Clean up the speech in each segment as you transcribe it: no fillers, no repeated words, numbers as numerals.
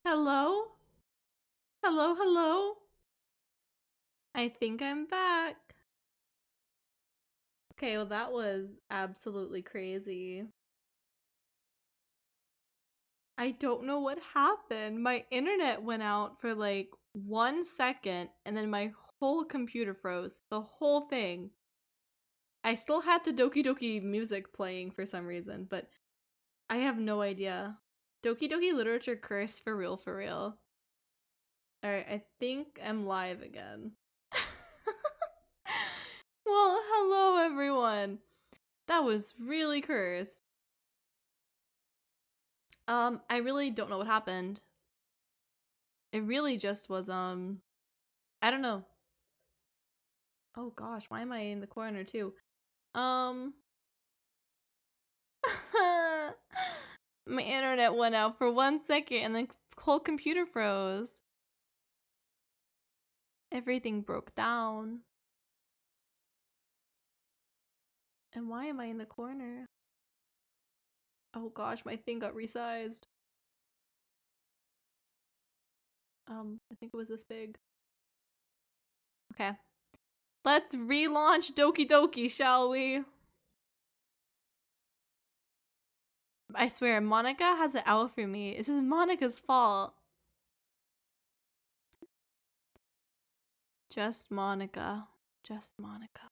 Hello? Hello, hello? I think I'm back. Okay, well, that was absolutely crazy. I don't know what happened. My internet went out for like 1 second and then my whole computer froze. The whole thing. I still had the Doki Doki music playing for some reason, but I have no idea. Doki Doki literature curse for real, for real. Alright, I think I'm live again. Well, hello everyone. That was really cursed. I really don't know what happened. It really just was, I don't know. Oh gosh, why am I in the corner too? Um, my internet went out for 1 second and then whole computer froze. Everything broke down. And why am I in the corner? Oh gosh, my thing got resized. I think it was this big. Okay. Let's relaunch Doki Doki, shall we? I swear, Monica has it out for me. This is Monica's fault. Just Monica. Just Monica.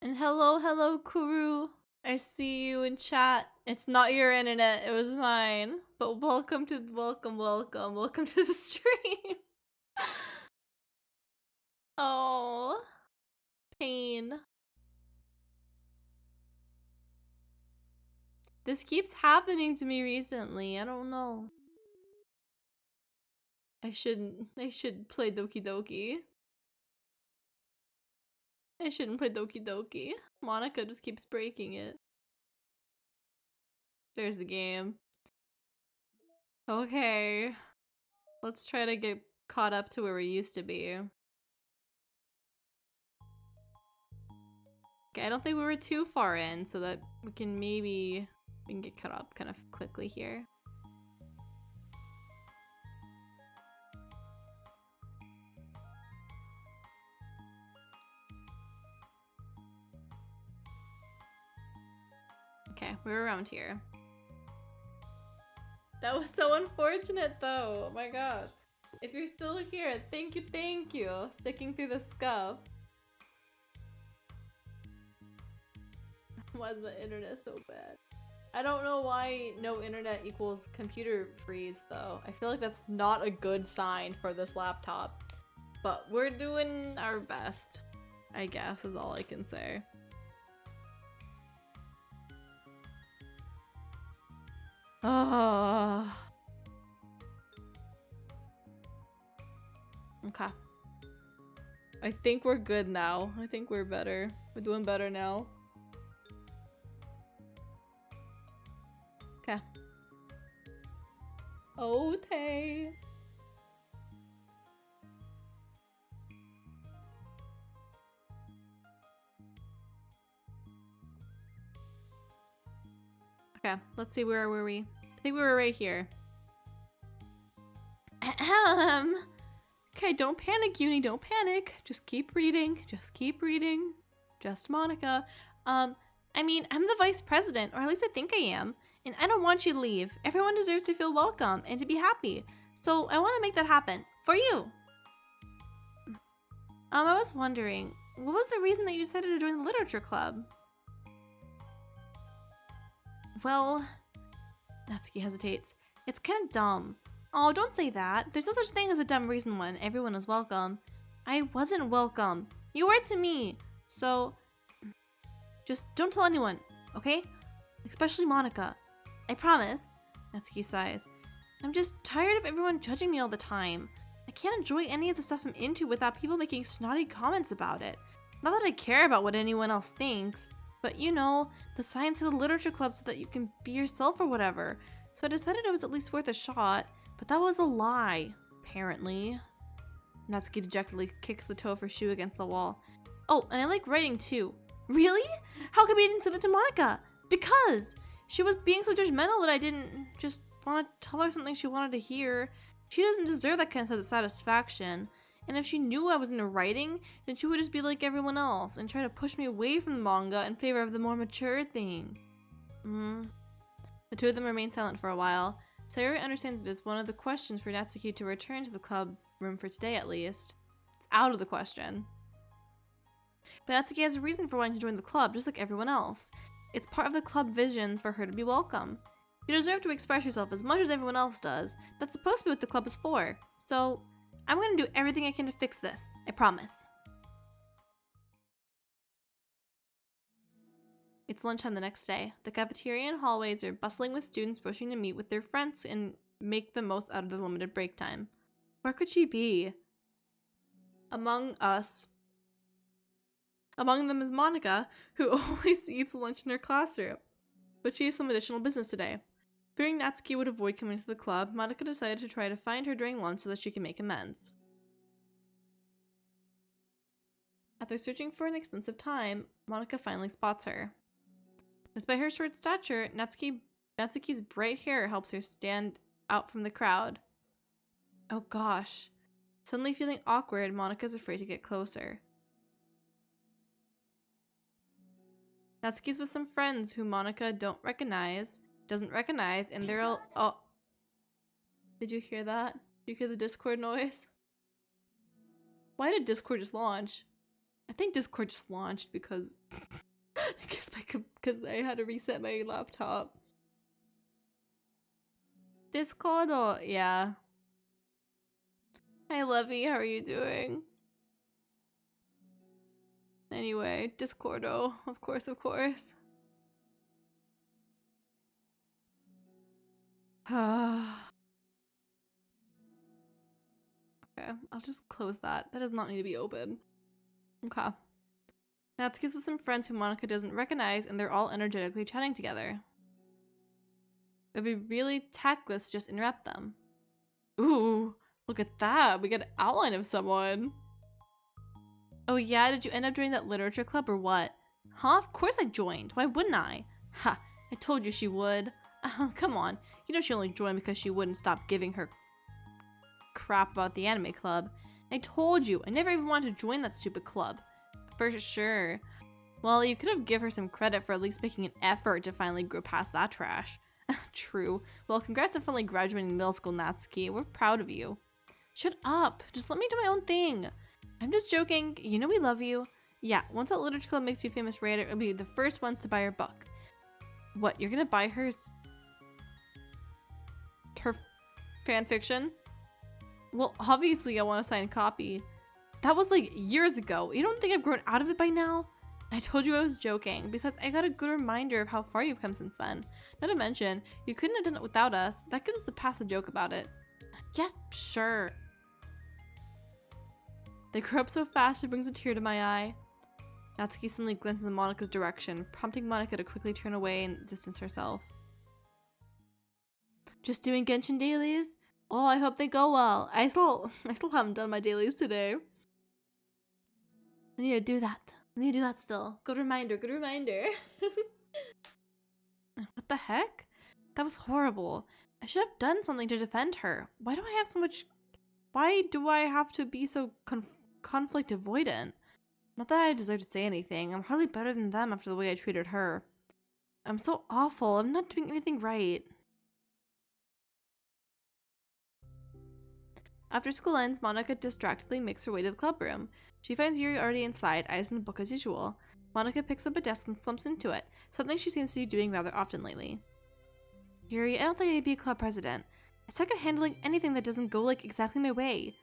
And hello, hello, Kuru. I see you in chat. It's not your internet, it was mine. But welcome to welcome to the stream. Oh, pain. This keeps happening to me recently. I don't know. I should play Doki Doki. I shouldn't play Doki Doki. Monica just keeps breaking it. There's the game. Okay. Let's try to get caught up to where we used to be. Okay, I don't think we were too far in, so that we can get caught up kind of quickly here. Okay, we're around here. That was so unfortunate though, oh my god. If you're still here, thank you, sticking through the scuff. Why is the internet so bad? I don't know why no internet equals computer freeze though. I feel like that's not a good sign for this laptop. But we're doing our best, I guess, is all I can say. Ah. Okay. I think we're good now. I think we're better. We're doing better now. Okay. Okay. Okay, let's see, where were we? I think we were right here. Okay, don't panic, Uni, don't panic. Just keep reading. Just keep reading. Just Monica. I mean, I'm the vice president, or at least I think I am. And I don't want you to leave. Everyone deserves to feel welcome and to be happy. So I want to make that happen. For you. I was wondering, what was the reason that you decided to join the literature club? Well, Natsuki hesitates. It's kind of dumb. Oh, don't say that. There's no such thing as a dumb reason when everyone is welcome. I wasn't welcome. You were to me. So, just don't tell anyone, okay? Especially Monica. I promise. Natsuki sighs. I'm just tired of everyone judging me all the time. I can't enjoy any of the stuff I'm into without people making snotty comments about it. Not that I care about what anyone else thinks, but you know, the science of the literature club so that you can be yourself or whatever. So I decided it was at least worth a shot, but that was a lie, apparently. Natsuki dejectedly kicks the toe of her shoe against the wall. Oh, and I like writing too. Really? How come you didn't say that to Monica? Because she was being so judgmental that I didn't just want to tell her something she wanted to hear. She doesn't deserve that kind of satisfaction. And if she knew I was into writing, then she would just be like everyone else and try to push me away from the manga in favor of the more mature thing. The two of them remain silent for a while. Sayori understands it is one of the questions for Natsuki to return to the club room for today at least. It's out of the question. But Natsuki has a reason for wanting to join the club, just like everyone else. It's part of the club vision for her to be welcome. You deserve to express yourself as much as everyone else does. That's supposed to be what the club is for. So, I'm gonna do everything I can to fix this. I promise. It's lunchtime the next day. The cafeteria and hallways are bustling with students rushing to meet with their friends and make the most out of the limited break time. Where could she be? Among us. Among them is Monica, who always eats lunch in her classroom. But she has some additional business today. Fearing Natsuki would avoid coming to the club, Monica decided to try to find her during lunch so that she can make amends. After searching for an extensive time, Monica finally spots her. Despite her short stature, Natsuki's bright hair helps her stand out from the crowd. Oh gosh. Suddenly feeling awkward, Monica's afraid to get closer. Natsuki's with some friends who Monica doesn't recognize, and they're all— oh. Did you hear that? Did you hear the Discord noise? Why did Discord just launch? I think Discord just launched because because I had to reset my laptop. Discord, oh, yeah. Hi Levy, how are you doing? Anyway, Discordo, of course. Okay, I'll just close that. That does not need to be open. Okay. Natsuki's with some friends who Monica doesn't recognize, and they're all energetically chatting together. It would be really tactless to just interrupt them. Ooh, look at that. We got an outline of someone. Oh yeah, did you end up joining that literature club or what? Huh? Of course I joined. Why wouldn't I? Ha, I told you she would. Come on. You know she only joined because she wouldn't stop giving her crap about the anime club. I told you, I never even wanted to join that stupid club. For sure. Well, you could have given her some credit for at least making an effort to finally grow past that trash. True. Well, congrats on finally graduating middle school, Natsuki. We're proud of you. Shut up. Just let me do my own thing. I'm just joking. You know we love you. Yeah, once that literature club makes you a famous writer, we'll be the first ones to buy her book. What, you're gonna buy her fan fiction? Well, obviously I want a signed copy. That was like years ago. You don't think I've grown out of it by now? I told you I was joking. Besides, I got a good reminder of how far you've come since then. Not to mention, you couldn't have done it without us. That gives us a pass a joke about it. Yes, sure. They grew up so fast it brings a tear to my eye. Natsuki suddenly glances in Monica's direction, prompting Monica to quickly turn away and distance herself. Just doing Genshin dailies? Oh, I hope they go well. I still haven't done my dailies today. I need to do that still. Good reminder, good reminder. What the heck? That was horrible. I should have done something to defend her. Why do I have to be so conflict avoidant? Not that I deserve to say anything. I'm hardly better than them after the way I treated her. I'm so awful. I'm not doing anything right. After school ends, Monica distractedly makes her way to the club room. She finds Yuri already inside, eyes on the book as usual. Monica picks up a desk and slumps into it, something she seems to be doing rather often lately. Yuri, I don't think I'd be a club president. I suck at handling anything that doesn't go like exactly my way.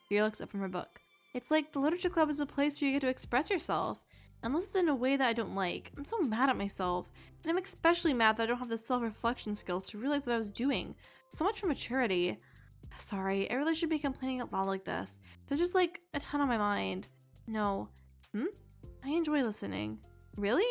Yuri looks up from her book. It's like the literature club is a place where you get to express yourself, unless it's in a way that I don't like. I'm so mad at myself, and I'm especially mad that I don't have the self-reflection skills to realize what I was doing. So much for maturity. Sorry, I really should be complaining out loud like this. There's just like a ton on my mind. No. I enjoy listening. Really?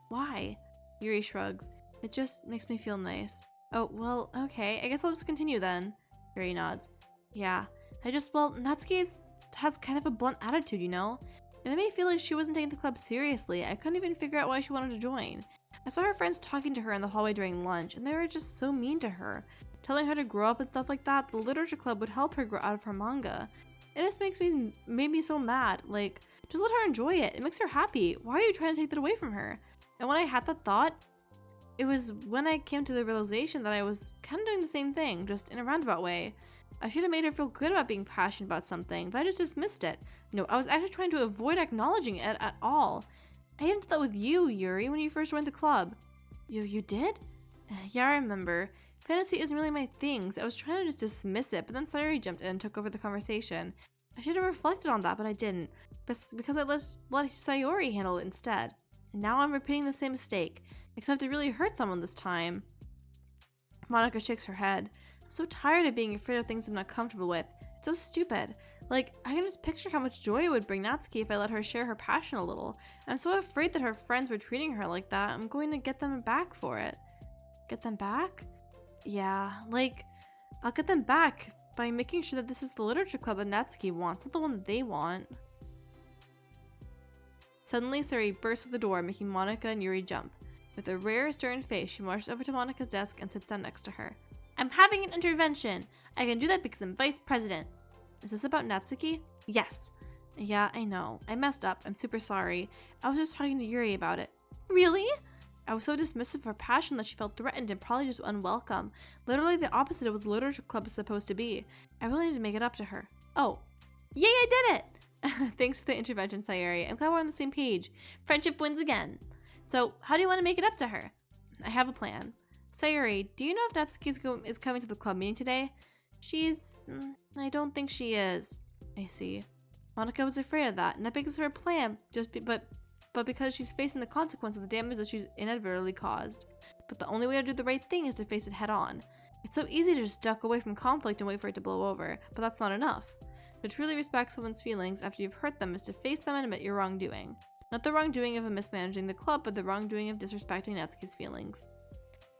Why? Yuri shrugs. It just makes me feel nice. Oh, well, okay. I guess I'll just continue then. Yuri nods. Yeah. Natsuki has kind of a blunt attitude, you know? It made me feel like she wasn't taking the club seriously. I couldn't even figure out why she wanted to join. I saw her friends talking to her in the hallway during lunch, and they were just so mean to her. Telling her to grow up and stuff like that, the literature club would help her grow out of her manga. It just made me so mad. Like, just let her enjoy it. It makes her happy. Why are you trying to take that away from her? And when I had that thought, it was when I came to the realization that I was kind of doing the same thing, just in a roundabout way. I should have made her feel good about being passionate about something, but I just dismissed it. No, I was actually trying to avoid acknowledging it at all. I even did that with you, Yuri, when you first joined the club. You did? Yeah, I remember. Fantasy isn't really my thing, so I was trying to just dismiss it, but then Sayuri jumped in and took over the conversation. I should have reflected on that, but I didn't, because I let Sayuri handle it instead. And now I'm repeating the same mistake, except it really hurt someone this time. Monica shakes her head. I'm so tired of being afraid of things I'm not comfortable with. It's so stupid. Like, I can just picture how much joy it would bring Natsuki if I let her share her passion a little. I'm so afraid that her friends were treating her like that. I'm going to get them back for it. Get them back? Yeah, like, I'll get them back by making sure that this is the literature club that Natsuki wants, not the one that they want. Suddenly, Sayuri bursts through the door, making Monica and Yuri jump. With a rare, stern face, she marches over to Monica's desk and sits down next to her. I'm having an intervention. I can do that because I'm vice president. Is this about Natsuki? Yes. Yeah, I know. I messed up. I'm super sorry. I was just talking to Yuri about it. Really? I was so dismissive of her passion that she felt threatened and probably just unwelcome. Literally the opposite of what the literature club is supposed to be. I really need to make it up to her. Oh. Yay, I did it! Thanks for the intervention, Sayuri. I'm glad we're on the same page. Friendship wins again. So, how do you want to make it up to her? I have a plan. Sayuri, do you know if Natsuki is coming to the club meeting today? I don't think she is. I see. Monica was afraid of that, not because of her plan, but because she's facing the consequence of the damage that she's inadvertently caused. But the only way to do the right thing is to face it head on. It's so easy to just duck away from conflict and wait for it to blow over, but that's not enough. To truly respect someone's feelings after you've hurt them is to face them and admit your wrongdoing. Not the wrongdoing of mismanaging the club, but the wrongdoing of disrespecting Natsuki's feelings.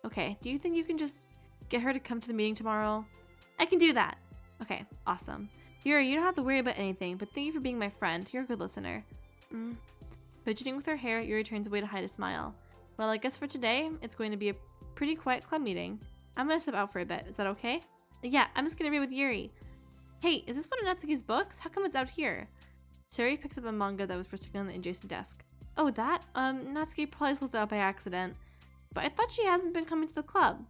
Okay, do you think you can just get her to come to the meeting tomorrow? I can do that! Okay, awesome. Yuri, you don't have to worry about anything, but thank you for being my friend. You're a good listener. Fidgeting with her hair, Yuri turns away to hide a smile. Well, I guess for today, it's going to be a pretty quiet club meeting. I'm gonna step out for a bit. Is that okay? Yeah, I'm just gonna read with Yuri. Hey, is this one of Natsuki's books? How come it's out here? Sayuri picks up a manga that was resting on the adjacent desk. Oh, that? Natsuki probably slipped out by accident. But I thought she hasn't been coming to the club.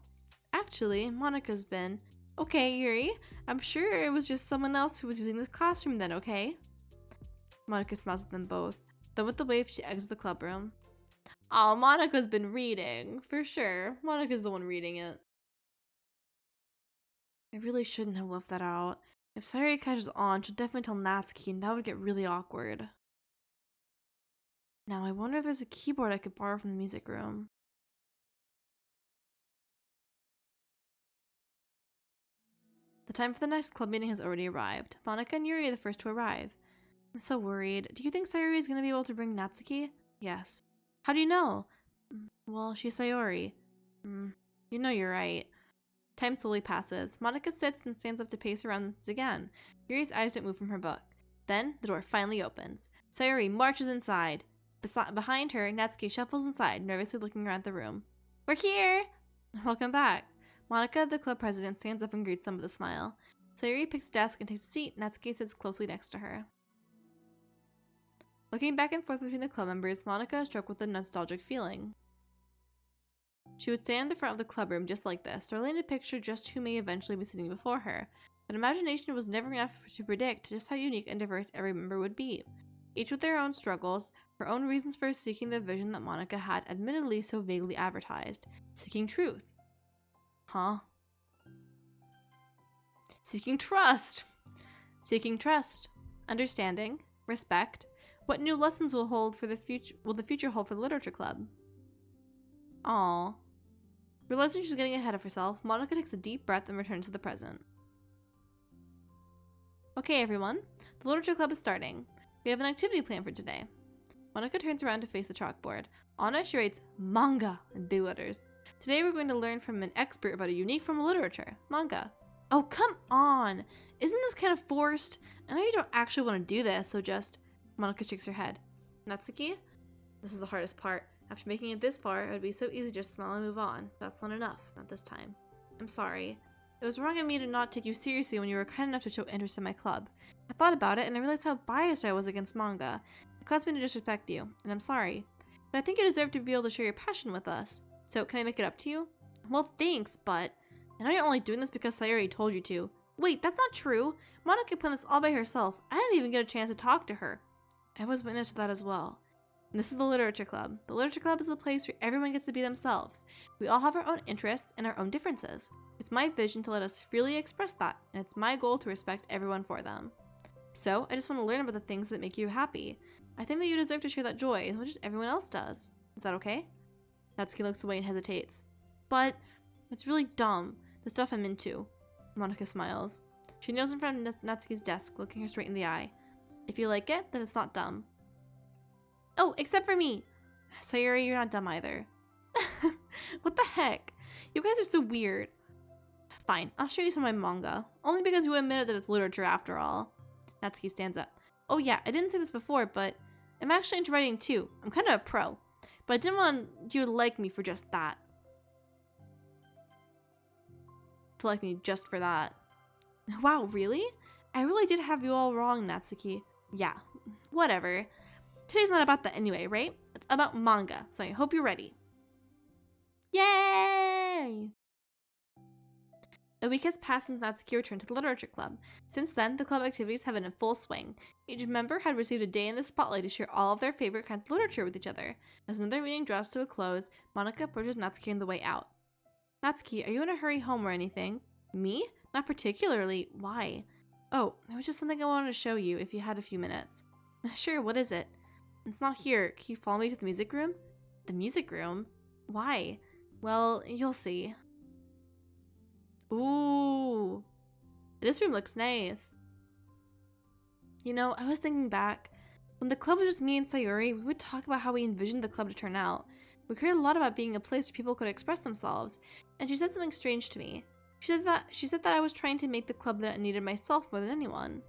Actually, Monica's been. Okay, Yuri. I'm sure it was just someone else who was using the classroom then, okay? Monica smiles at them both. Then with the wave, she exits the club room. Oh, Monica's been reading. For sure. Monica's the one reading it. I really shouldn't have left that out. If Sayuri catches on, she'll definitely tell Natsuki, and that would get really awkward. Now, I wonder if there's a keyboard I could borrow from the music room. The time for the next club meeting has already arrived. Monica and Yuri are the first to arrive. I'm so worried. Do you think Sayuri is going to be able to bring Natsuki? Yes. How do you know? Well, she's Sayuri. You know you're right. Time slowly passes. Monica sits and stands up to pace around once again. Yuri's eyes don't move from her book. Then, the door finally opens. Sayuri marches inside. Behind her, Natsuki shuffles inside, nervously looking around the room. We're here! Welcome back. Monica, the club president, stands up and greets them with a smile. Sayuri picks a desk and takes a seat. Natsuki sits closely next to her. Looking back and forth between the club members, Monica is struck with a nostalgic feeling. She would stand in the front of the club room just like this, struggling to picture just who may eventually be sitting before her. But imagination was never enough to predict just how unique and diverse every member would be. Each with their own struggles, her own reasons for seeking the vision that Monica had admittedly so vaguely advertised. Seeking truth. Huh? Seeking trust. Seeking trust. Understanding. Respect. What new lessons will the future hold for the literature club? Aww. Realizing she's getting ahead of herself, Monica takes a deep breath and returns to the present. Okay, everyone. The literature club is starting. We have an activity plan for today. Monica turns around to face the chalkboard. On it, she writes manga in big letters. Today we're going to learn from an expert about a unique form of literature, manga. Oh, come on! Isn't this kind of forced? I know you don't actually want to do this, so just... Monica shakes her head. Natsuki? This is the hardest part. After making it this far, it would be so easy to just smile and move on. That's not enough. Not this time. I'm sorry. It was wrong of me to not take you seriously when you were kind enough to show interest in my club. I thought about it and I realized how biased I was against manga. It caused me to disrespect you, and I'm sorry. But I think you deserve to be able to share your passion with us. So, can I make it up to you? Well, thanks, but I know you're only doing this because Sayori told you to. Wait, that's not true. Monica planned this all by herself. I didn't even get a chance to talk to her. I was witness to that as well. And this is the Literature Club. The Literature Club is a place where everyone gets to be themselves. We all have our own interests and our own differences. It's my vision to let us freely express that, and it's my goal to respect everyone for them. So, I just want to learn about the things that make you happy. I think that you deserve to share that joy as much as everyone else does. Is that okay? Natsuki looks away and hesitates. But it's really dumb, the stuff I'm into. Monica smiles. She kneels in front of Natsuki's desk, looking her straight in the eye. If you like it, then it's not dumb. Oh, except for me! Sayori, you're not dumb either. What the heck? You guys are so weird. Fine, I'll show you some of my manga. Only because you admitted that it's literature after all. Natsuki stands up. Oh yeah, I didn't say this before, but I'm actually into writing too. I'm kind of a pro. But I didn't want you to like me for just that. To like me just for that. Wow, really? I really did have you all wrong, Natsuki. Yeah, whatever. Today's not about that anyway, right? It's about manga, so I hope you're ready. Yay! A week has passed since Natsuki returned to the Literature Club. Since then, the club activities have been in full swing. Each member had received a day in the spotlight to share all of their favorite kinds of literature with each other. As another meeting draws to a close, Monica approaches Natsuki on the way out. Natsuki, are you in a hurry home or anything? Me? Not particularly. Why? Oh, it was just something I wanted to show you if you had a few minutes. Sure, what is it? It's not here. Can you follow me to the music room? The music room? Why? Well, you'll see. Ooh. This room looks nice. You know, I was thinking back. When the club was just me and Sayori, we would talk about how we envisioned the club to turn out. We cared a lot about being a place where people could express themselves, and she said something strange to me. She said that I was trying to make the club that I needed myself more than anyone.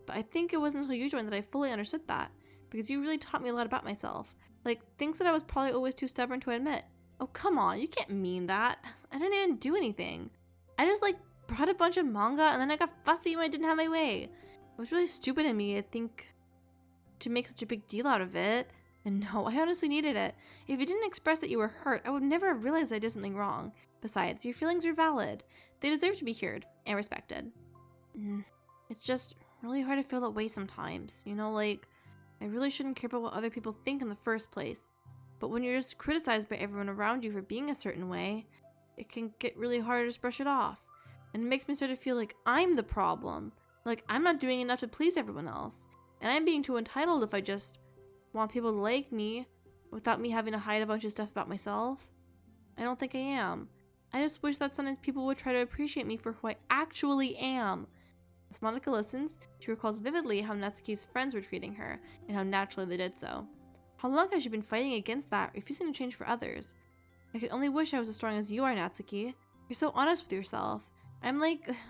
But I think it wasn't until you joined that I fully understood that, because you really taught me a lot about myself. Like, things that I was probably always too stubborn to admit. Oh, come on, you can't mean that. I didn't even do anything. I just, brought a bunch of manga, and then I got fussy when I didn't have my way. It was really stupid of me, I think, to make such a big deal out of it. And no, I honestly needed it. If you didn't express that you were hurt, I would never have realized I did something wrong. Besides, your feelings are valid. They deserve to be heard and respected. It's just really hard to feel that way sometimes. You know, I really shouldn't care about what other people think in the first place. But when you're just criticized by everyone around you for being a certain way, it can get really hard to just brush it off. And it makes me start to feel like I'm the problem. Like I'm not doing enough to please everyone else. And I'm being too entitled if I just want people to like me without me having to hide a bunch of stuff about myself. I don't think I am. I just wish that sometimes people would try to appreciate me for who I actually am. As Monica listens, she recalls vividly how Natsuki's friends were treating her, and how naturally they did so. How long has she been fighting against that, refusing to change for others? I could only wish I was as strong as you are, Natsuki. You're so honest with yourself. I'm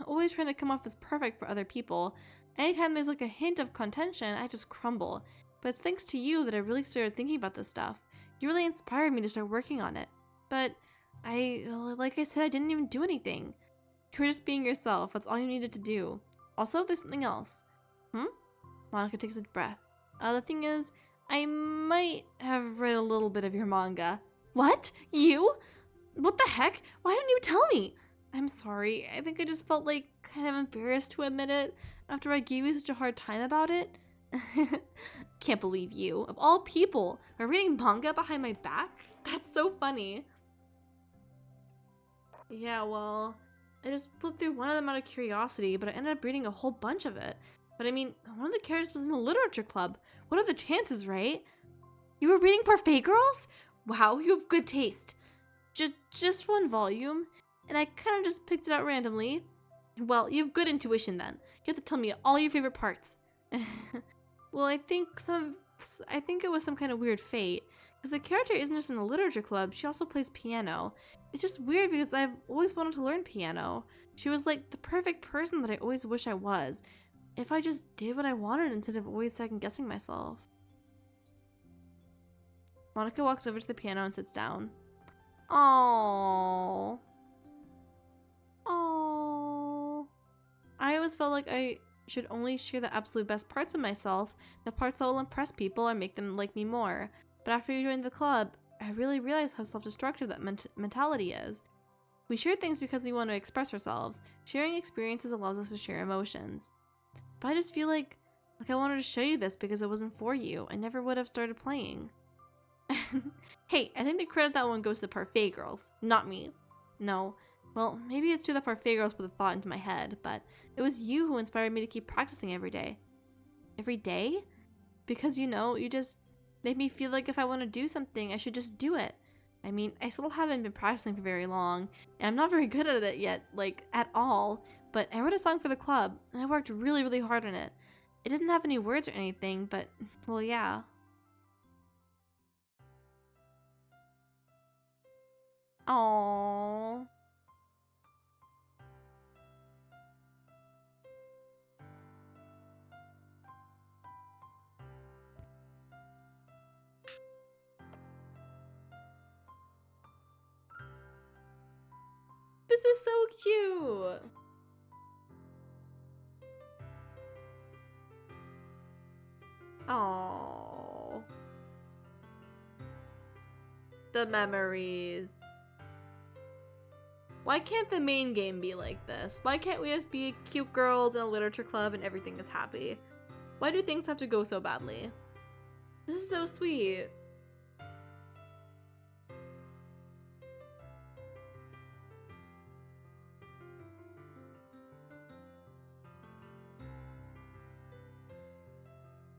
always trying to come off as perfect for other people. Anytime there's a hint of contention, I just crumble. But it's thanks to you that I really started thinking about this stuff. You really inspired me to start working on it. But like I said, I didn't even do anything. You were just being yourself. That's all you needed to do. Also, there's something else. Monica takes a breath. The thing is, I might have read a little bit of your manga. What? You? What the heck? Why didn't you tell me? I'm sorry. I think I just felt kind of embarrassed to admit it after I gave you such a hard time about it. Can't believe you, of all people, are reading manga behind my back? That's so funny. Yeah, well, I just flipped through one of them out of curiosity, but I ended up reading a whole bunch of it. But I mean, one of the characters was in the literature club. What are the chances, right? You were reading Parfait Girls? Wow, you have good taste. Just one volume, and I kind of just picked it out randomly. Well, you have good intuition then. You have to tell me all your favorite parts. Well, I think it was some kind of weird fate, because the character isn't just in the literature club, she also plays piano. It's just weird because I've always wanted to learn piano. She was the perfect person that I always wish I was, if I just did what I wanted instead of always second guessing myself. Monica walks over to the piano and sits down. Oh. Oh. I always felt like I should only share the absolute best parts of myself, the parts that will impress people or make them like me more. But after you joined the club, I really realized how self-destructive that mentality is. We share things because we want to express ourselves. Sharing experiences allows us to share emotions. But I just feel like I wanted to show you this because it wasn't for you. I never would have started playing. Hey, I think the credit that one goes to the Parfait girls, not me. No. Well, maybe it's true that Parfait girls put the thought into my head, but it was you who inspired me to keep practicing every day. Every day? Because, you know, you just made me feel like if I want to do something, I should just do it. I mean, I still haven't been practicing for very long, and I'm not very good at it yet, like, at all, but I wrote a song for the club, and I worked really, really hard on it. It doesn't have any words or anything, but, well, yeah. Aww. This is so cute! Aww. The memories. Why can't the main game be like this? Why can't we just be cute girls in a literature club and everything is happy? Why do things have to go so badly? This is so sweet.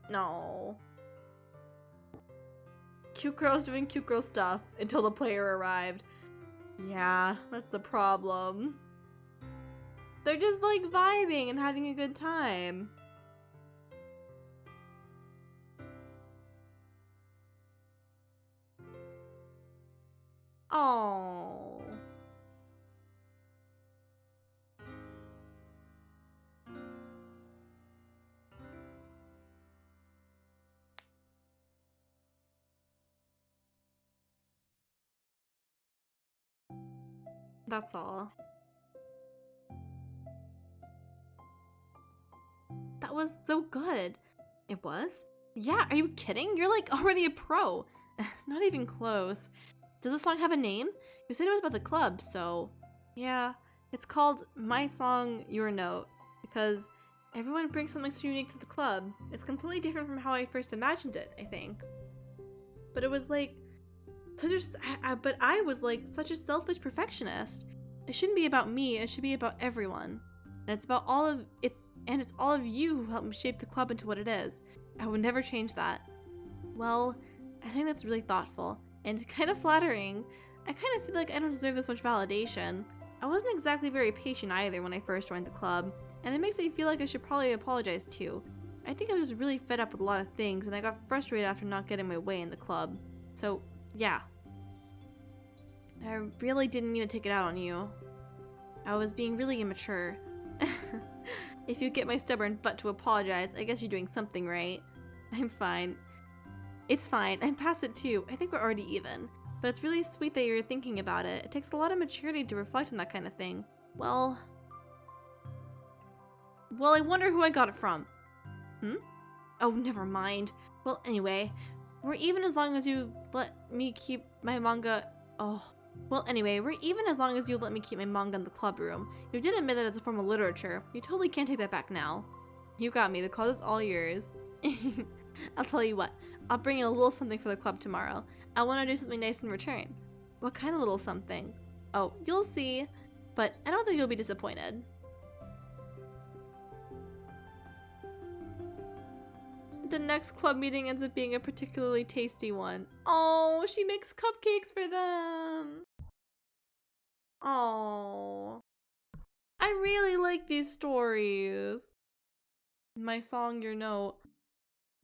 No. Cute girls doing cute girl stuff until the player arrived. Yeah, that's the problem. They're just like vibing and having a good time. Oh. That's all. That was so good. It was? Yeah, are you kidding? You're like already a pro. Not even close. Does the song have a name? You said it was about the club, so yeah. It's called My Song, Your Note, because everyone brings something so unique to the club. It's completely different from how I first imagined it, I think. But it was like, but I was like such a selfish perfectionist. It shouldn't be about me, it should be about everyone. And it's about it's all of you who helped me shape the club into what it is. I would never change that. Well, I think that's really thoughtful and kind of flattering. I kind of feel like I don't deserve this much validation. I wasn't exactly very patient either when I first joined the club, and it makes me feel like I should probably apologize too. I think I was really fed up with a lot of things, and I got frustrated after not getting my way in the club. So, yeah. I really didn't mean to take it out on you. I was being really immature. If you get my stubborn butt to apologize, I guess you're doing something right. I'm fine. It's fine. I'm past it too. I think we're already even. But it's really sweet that you're thinking about it. It takes a lot of maturity to reflect on that kind of thing. Well, I wonder who I got it from. Oh, never mind. Well, anyway, we're even as long as you let me keep my manga. Oh. Well, anyway, we're even as long as you let me keep my manga in the club room. You did admit that it's a form of literature. You totally can't take that back now. You got me. The closet's all yours. I'll tell you what. I'll bring in a little something for the club tomorrow. I want to do something nice in return. What kind of little something? Oh, you'll see. But I don't think you'll be disappointed. The next club meeting ends up being a particularly tasty one. Oh, she makes cupcakes for them. Oh, I really like these stories. My Song, Your Note.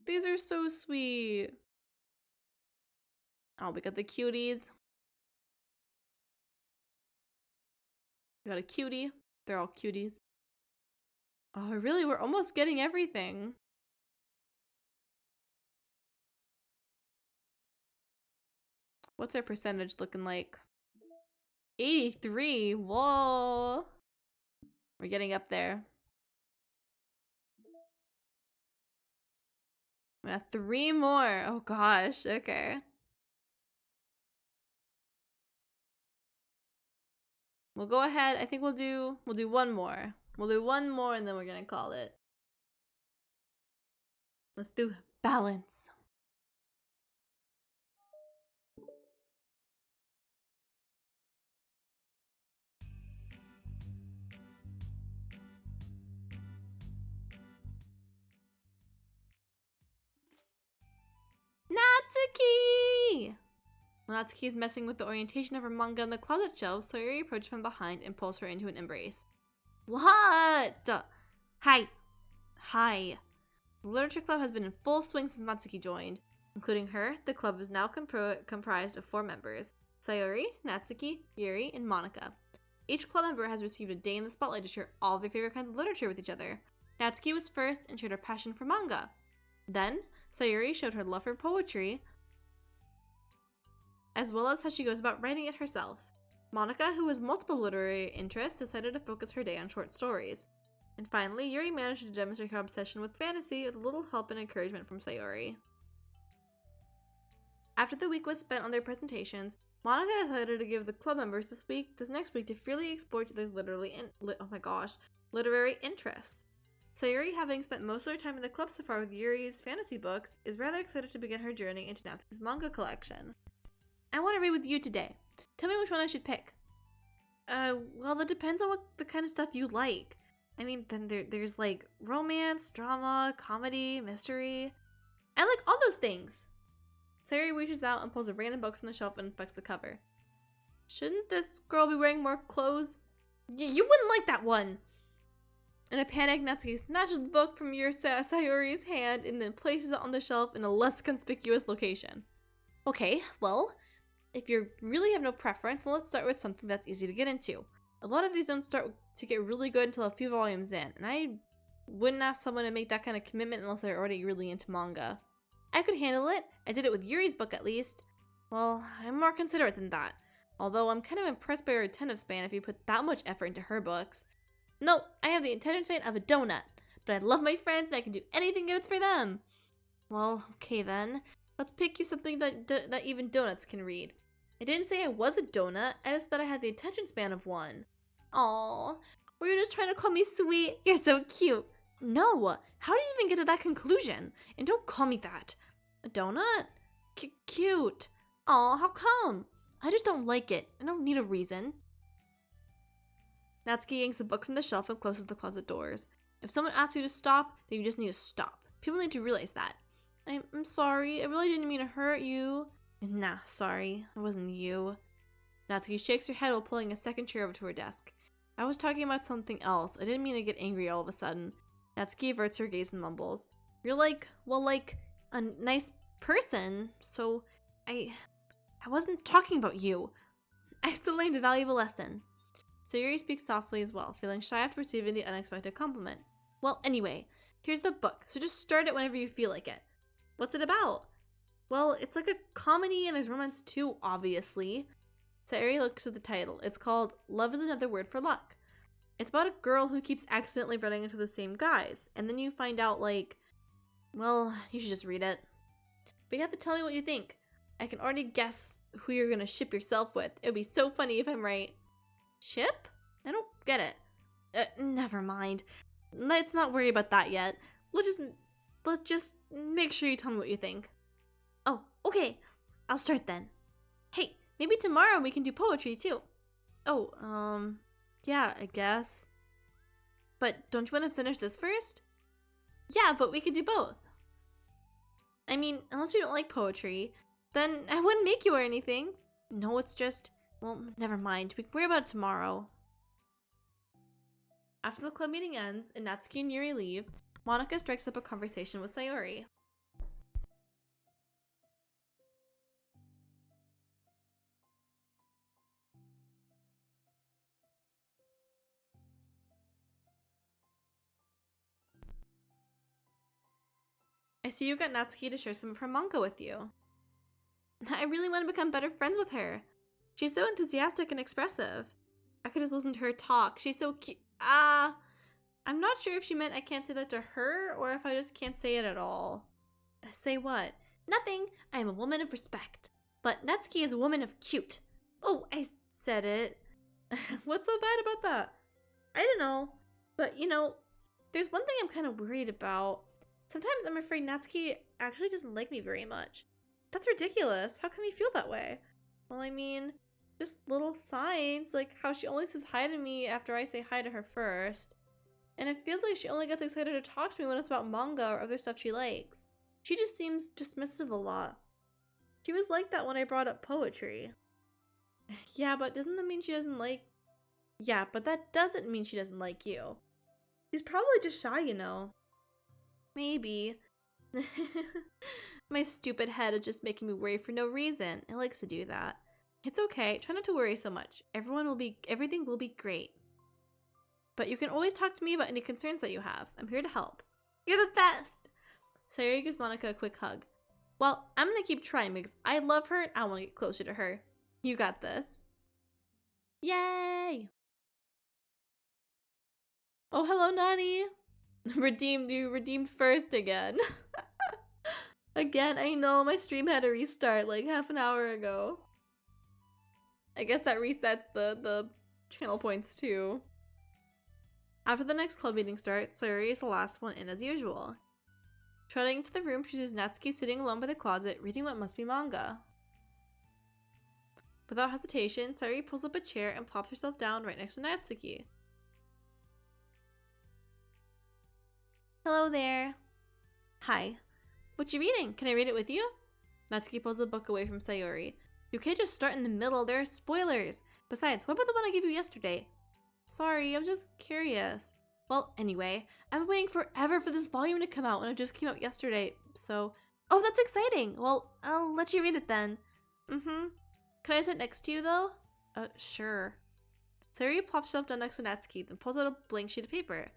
These are so sweet. Oh, we got the cuties. We got a cutie. They're all cuties. Oh, really? We're almost getting everything. What's our percentage looking like? 83? Whoa. We're getting up there. We got 3 more. Oh gosh, okay. We'll go ahead. I think we'll do 1 more. We'll do 1 more and then we're gonna call it. Let's do balance. Natsuki! While Natsuki is messing with the orientation of her manga on the closet shelf, Sayori approaches from behind and pulls her into an embrace. What? Hi. Hi. The Literature Club has been in full swing since Natsuki joined. Including her, the club is now comprised of 4 members: Sayori, Natsuki, Yuri, and Monica. Each club member has received a day in the spotlight to share all their favorite kinds of literature with each other. Natsuki was first and shared her passion for manga. Then, Sayori showed her love for poetry, as well as how she goes about writing it herself. Monica, who has multiple literary interests, decided to focus her day on short stories. And finally, Yuri managed to demonstrate her obsession with fantasy with a little help and encouragement from Sayori. After the week was spent on their presentations, Monica decided to give the club members this next week to freely explore each other's literary interests. Sayori, having spent most of her time in the club so far with Yuri's fantasy books, is rather excited to begin her journey into Natsuki's manga collection. I want to read with you today. Tell me which one I should pick. Well, that depends on what the kind of stuff you like. I mean, then there's like romance, drama, comedy, mystery. I like all those things. Sayori reaches out and pulls a random book from the shelf and inspects the cover. Shouldn't this girl be wearing more clothes? You wouldn't like that one! In a panic, Natsuki snatches the book from Sayori's hand and then places it on the shelf in a less conspicuous location. Okay, well, if you really have no preference, then let's start with something that's easy to get into. A lot of these don't start to get really good until a few volumes in, and I wouldn't ask someone to make that kind of commitment unless they're already really into manga. I could handle it. I did it with Yuri's book at least. Well, I'm more considerate than that. Although I'm kind of impressed by her attentive span if you put that much effort into her books. No, I have the attention span of a donut, but I love my friends and I can do anything good for them. Well, okay then. Let's pick you something that even donuts can read. I didn't say I was a donut, I just thought I had the attention span of one. Aww, were you just trying to call me sweet? You're so cute. No, how do you even get to that conclusion? And don't call me that. A donut? Cute. Aw, how come? I just don't like it. I don't need a reason. Natsuki yanks the book from the shelf and closes the closet doors. If someone asks you to stop, then you just need to stop. People need to realize that. I'm sorry, I really didn't mean to hurt you. Nah, sorry, it wasn't you. Natsuki shakes her head while pulling a second chair over to her desk. I was talking about something else. I didn't mean to get angry all of a sudden. Natsuki averts her gaze and mumbles. You're like a nice person, so I wasn't talking about you. I still learned a valuable lesson. Sayori speaks softly as well, feeling shy after receiving the unexpected compliment. Well, anyway, here's the book, so just start it whenever you feel like it. What's it about? Well, it's like a comedy and there's romance too, obviously. Sayori looks at the title. It's called Love is Another Word for Luck. It's about a girl who keeps accidentally running into the same guys, and then you find out, well, you should just read it. But you have to tell me what you think. I can already guess who you're gonna ship yourself with. It would be so funny if I'm right. Ship? I don't get it. Never mind. Let's not worry about that yet. Let's just make sure you tell me what you think. Oh, okay. I'll start then. Hey, maybe tomorrow we can do poetry too. Oh, yeah, I guess. But don't you want to finish this first? Yeah, but we could do both. I mean, unless you don't like poetry, then I wouldn't make you or anything. No, it's just, well, never mind. We can worry about it tomorrow. After the club meeting ends and Natsuki and Yuri leave, Monica strikes up a conversation with Sayori. I see you got Natsuki to share some of her manga with you. I really want to become better friends with her. She's so enthusiastic and expressive. I could just listen to her talk. She's so cute. I'm not sure if she meant I can't say that to her or if I just can't say it at all. Say what? Nothing. I am a woman of respect. But Natsuki is a woman of cute. Oh, I said it. What's so bad about that? I don't know. But, you know, there's one thing I'm kind of worried about. Sometimes I'm afraid Natsuki actually doesn't like me very much. That's ridiculous. How can we feel that way? Well, I mean, just little signs, like how she only says hi to me after I say hi to her first. And it feels like she only gets excited to talk to me when it's about manga or other stuff she likes. She just seems dismissive a lot. She was like that when I brought up poetry. Yeah, but doesn't that mean she doesn't like... Yeah, but that doesn't mean she doesn't like you. She's probably just shy, you know. Maybe. My stupid head is just making me worry for no reason. It likes to do that. It's okay. Try not to worry so much. Everything will be great. But you can always talk to me about any concerns that you have. I'm here to help. You're the best! Sayori gives Monica a quick hug. Well, I'm gonna keep trying because I love her and I want to get closer to her. You got this. Yay! Oh, hello, Nani! You redeemed first again. Again, I know my stream had a restart like half an hour ago. I guess that resets the channel points too. After the next club meeting starts, Sayori is the last one in as usual. Trotting into the room, she sees Natsuki sitting alone by the closet, reading what must be manga. Without hesitation, Sayori pulls up a chair and plops herself down right next to Natsuki. Hello there. Hi. What you reading? Can I read it with you? Natsuki pulls the book away from Sayori. You can't just start in the middle, there are spoilers. Besides, what about the one I gave you yesterday? Sorry, I'm just curious. Well, anyway, I've been waiting forever for this volume to come out and it just came out yesterday, so... Oh, that's exciting! Well, I'll let you read it then. Can I sit next to you, though? Sure. Sayori plops herself down next to Natsuki, then pulls out a blank sheet of paper.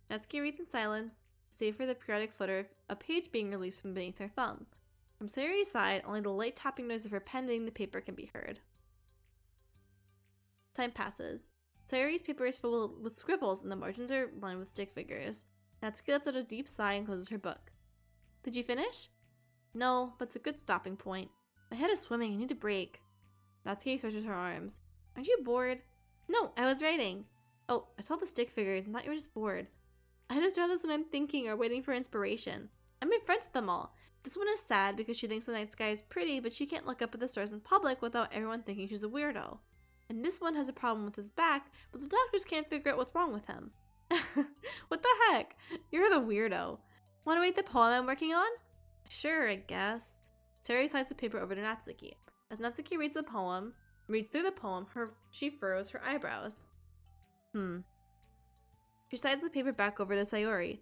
Natsuki reads in silence, save for the periodic flutter of a page being released from beneath her thumb. From Sayori's side, only the light tapping noise of her pen hitting the paper can be heard. Time passes. Sayori's paper is filled with scribbles and the margins are lined with stick figures. Natsuki lets out a deep sigh and closes her book. Did you finish? No, but it's a good stopping point. My head is swimming, I need a break. Natsuki stretches her arms. Aren't you bored? No, I was writing. Oh, I saw the stick figures and thought you were just bored. I just do this when I'm thinking or waiting for inspiration. I'm in friends with them all. This one is sad because she thinks the night sky is pretty, but she can't look up at the stars in public without everyone thinking she's a weirdo. And this one has a problem with his back, but the doctors can't figure out what's wrong with him. What the heck? You're the weirdo. Want to read the poem I'm working on? Sure, I guess. Sayori slides the paper over to Natsuki. As Natsuki reads through the poem, she furrows her eyebrows. She slides the paper back over to Sayori.